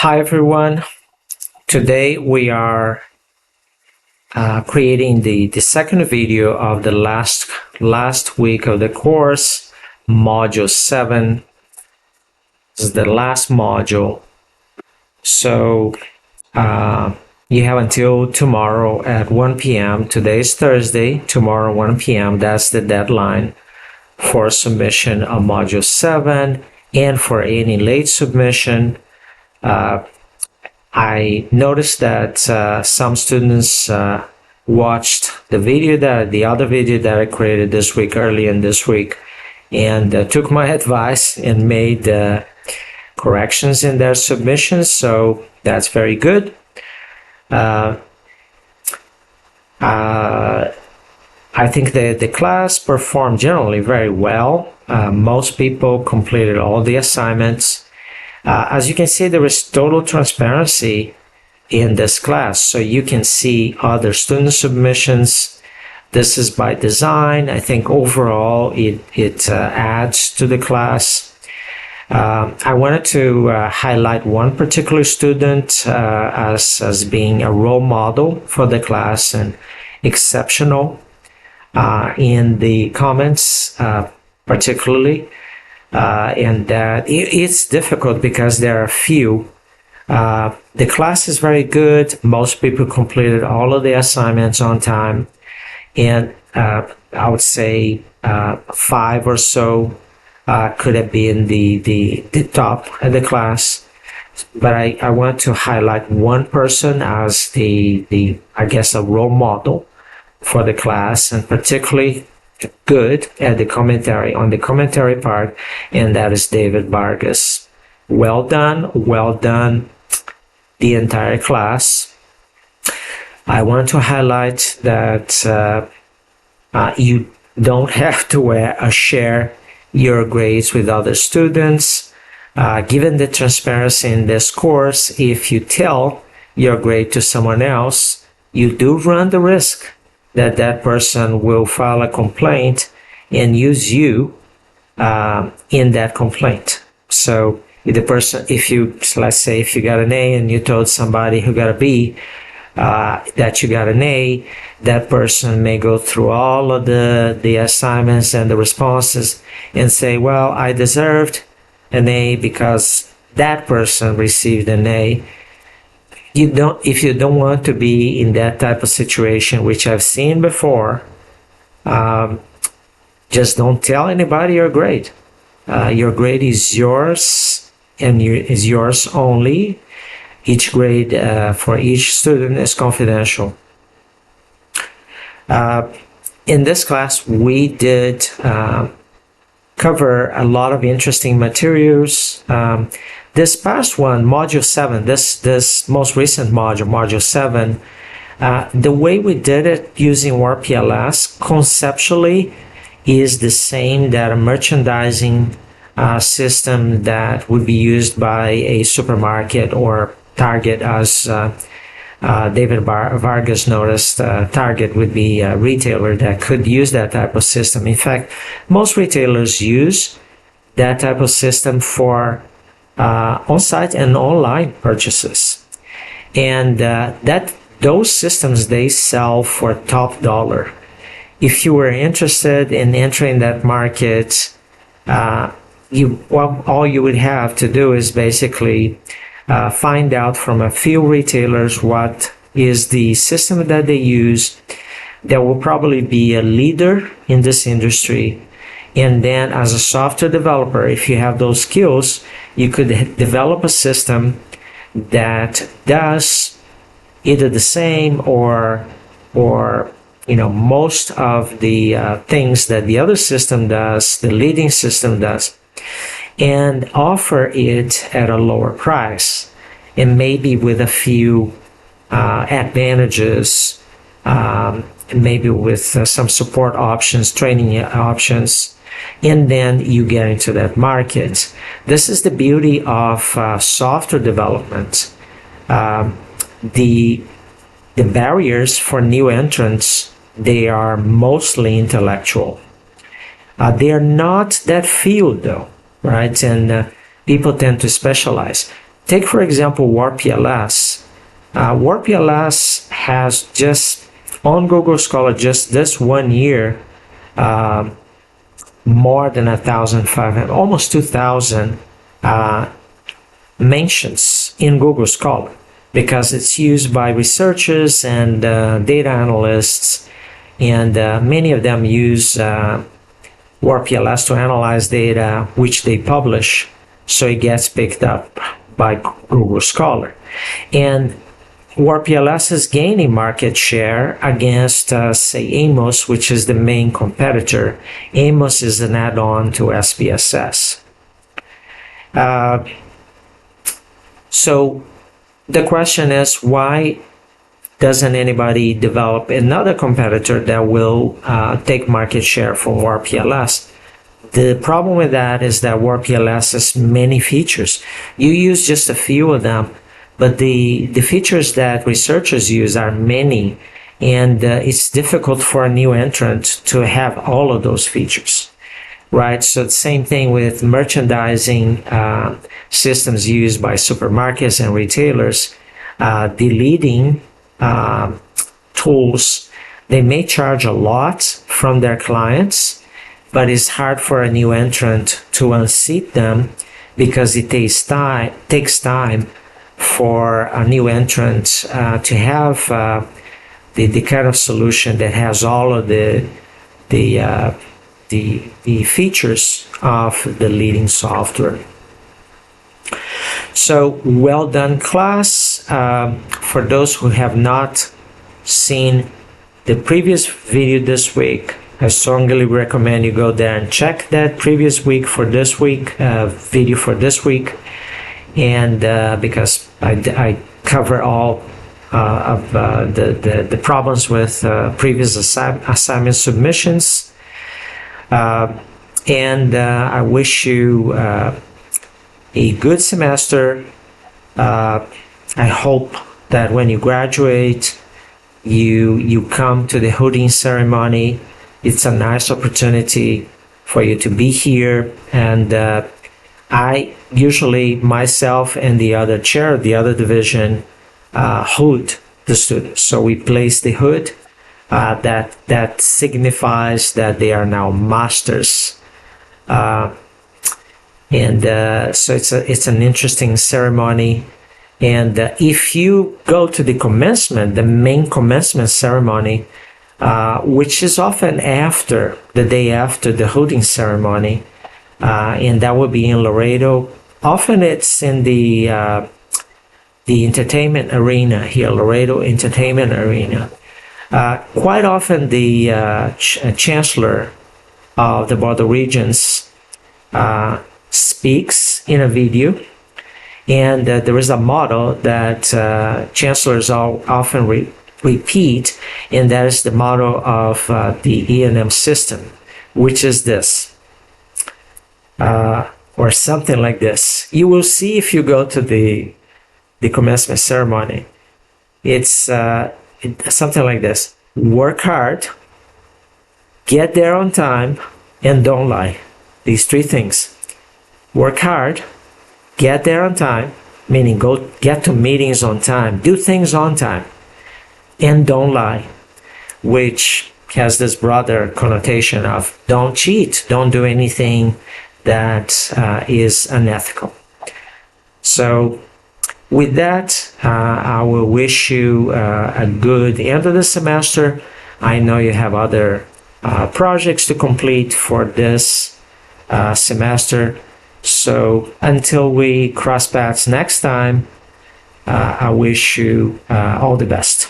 Hi everyone. Today we are creating the second video of the last week of the course, module 7. This is the last module. So you have until tomorrow at 1 p.m. Today is Thursday. Tomorrow 1 p.m. That's the deadline for submission of module 7, and for any late submission. I noticed that some students watched the other video that I created this week, early in this week, and took my advice and made corrections in their submissions. So that's very good. I think the class performed generally very well. Most people completed all the assignments. As you can see, there is total transparency in this class, so you can see other student submissions. This is by design. I think overall it adds to the class. I wanted to highlight one particular student as being a role model for the class and exceptional in the comments, particularly. And it's difficult because there are few. The class is very good. Most people completed all of the assignments on time, and I would say 5 or so could have been the top of the class. But I want to highlight one person as I guess a role model for the class, and particularly good at the commentary part, and that is David Vargas. Well done the entire class. I want to highlight that you don't have to share your grades with other students. Given the transparency in this course, if you tell your grade to someone else, you do run the risk that person will file a complaint and use you in that complaint. So let's say if you got an A and you told somebody who got a B that you got an A, that person may go through all of the assignments and the responses and say, well, I deserved an A because that person received an A. If you don't want to be in that type of situation, which I've seen before, just don't tell anybody your grade. Your grade is yours and is yours only. Each grade for each student is confidential. In this class, we did cover a lot of interesting materials. This past one, module 7, this most recent module 7, the way we did it using WordPLS conceptually is the same that a merchandising system that would be used by a supermarket or Target, as David Vargas noticed. Target would be a retailer that could use that type of system. In fact, most retailers use that type of system for on-site and online purchases, and those systems, they sell for top dollar. If you were interested in entering that market, all you would have to do is basically find out from a few retailers what is the system that they use. There will probably be a leader in this industry. And then as a software developer, if you have those skills, you could develop a system that does either the same or most of the things that the other system does, the leading system does, and offer it at a lower price, and maybe with a few advantages, maybe with some support options, training options. And then you get into that market. This is the beauty of software development. The barriers for new entrants, they are mostly intellectual. They are not that field though, right? And people tend to specialize. take for example WarpLS. WarpLS has just on Google Scholar just this 1 year more than 1,500, almost 2,000 mentions in Google Scholar, because it's used by researchers and data analysts, and many of them use WarpLS to analyze data which they publish, so it gets picked up by Google Scholar. And WarpLS is gaining market share against, say, Amos, which is the main competitor. Amos is an add-on to SPSS. So the question is, why doesn't anybody develop another competitor that will take market share from WarpLS? The problem with that is that WarpLS has many features. You use just a few of them, but the features that researchers use are many, and it's difficult for a new entrant to have all of those features, right? So the same thing with merchandising systems used by supermarkets and retailers. The leading tools, they may charge a lot from their clients, but it's hard for a new entrant to unseat them, because it takes time for a new entrant to have the kind of solution that has all of the features of the leading software. So well done, class. For those who have not seen the previous video this week, I strongly recommend you go there and check that previous week for this week, video for this week. And because I cover all of the problems with previous assignment submissions, and I wish you a good semester. I hope that when you graduate, you come to the hooding ceremony. It's a nice opportunity for you to be here, and I usually, myself and the other chair of the other division, hood the students. So we place the hood that signifies that they are now masters, so it's an interesting ceremony. And if you go to the commencement, the main commencement ceremony, which is often after the day after the hooding ceremony, and that will be in Laredo. Often it's in the entertainment arena here, Laredo Entertainment Arena. Quite often the chancellor of the Board of Regents speaks in a video, and there is a motto that chancellors often repeat, and that is the motto of the E&M system, which is this. Or something like this. You will see if you go to the commencement ceremony. It's something like this: work hard, get there on time, and don't lie. These three things: work hard, get there on time, meaning go get to meetings on time, do things on time, and don't lie, which has this broader connotation of don't cheat, don't do anything that is unethical. So with that, I will wish you a good end of the semester. I know you have other projects to complete for this semester. So until we cross paths next time, I wish you all the best.